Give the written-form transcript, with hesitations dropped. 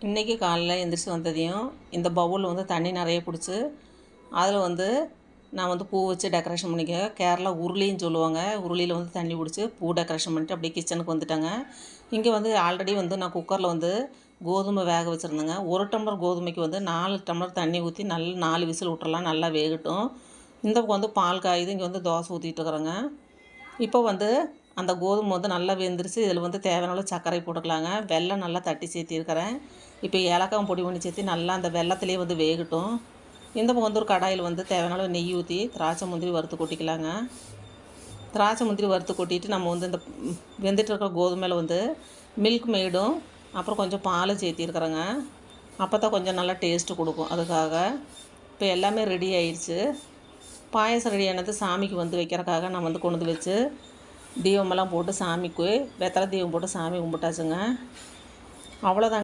இன்றைக்கி காலையில் எழுந்திரிச்சி வந்ததையும் இந்த பவுலில் வந்து தண்ணி நிறைய பிடிச்சி அதில் வந்து நான் வந்து பூ வச்சு டெக்கரேஷன் பண்ணிக்க. கேரளா உருளின்னு சொல்லுவாங்க. உருளியில் வந்து தண்ணி பிடிச்சி பூ டெக்கரேஷன் பண்ணிட்டு அப்படியே கிச்சனுக்கு வந்துட்டாங்க. இங்கே வந்து ஆல்ரெடி வந்து நான் குக்கரில் வந்து கோதுமை வேக வச்சுருந்தேங்க. 1 டம்ளர் கோதுமைக்கு வந்து 4 டம்ளர் தண்ணி ஊற்றி நல்லா 4 விசில் விட்டுறலாம், நல்லா வேகட்டும். இந்த பக்கம் வந்து பால் காயுது. இங்கே வந்து தோசை ஊற்றிட்டு இருக்கிறேங்க. இப்போ வந்து அந்த கோதுமை வந்து நல்லா வெந்துருச்சு. இதில் வந்து தேவையான அளவு சர்க்கரை போட்டுக்கலாங்க. வெல்லம் நல்லா தட்டி சேர்த்திருக்கிறேன். இப்போ ஏலக்காய் பொடி பண்ணி சேர்த்து நல்லா அந்த வெல்லத்துலேயே வந்து வேகட்டும். இந்த பக்கம் வந்து ஒரு கடாயில் வந்து தேவையான அளவு நெய் ஊற்றி திராட்சை முந்திரி வறுத்து கொட்டிக்கலாங்க. திராட்சை முந்திரி வறுத்து கொட்டிட்டு நம்ம வந்து இந்த வெந்துட்டு இருக்கிற கோதுமையில் வந்து மில்க் மேடும் அப்புறம் கொஞ்சம் பால் சேர்த்திருக்கிறேங்க. அப்போ தான் கொஞ்சம் நல்லா டேஸ்ட்டு கொடுக்கும். அதுக்காக இப்போ எல்லாமே ரெடி ஆயிடுச்சு. பாயசம் ரெடி ஆனது சாமிக்கு வந்து வைக்கிறக்காக நான் வந்து கொண்டு வச்சு தீபமெல்லாம் போட்டு சாமிக்கு வெத்தலை தீபம் போட்டு சாமி கும்பிட்டாச்சுங்க. அவ்வளோதாங்க.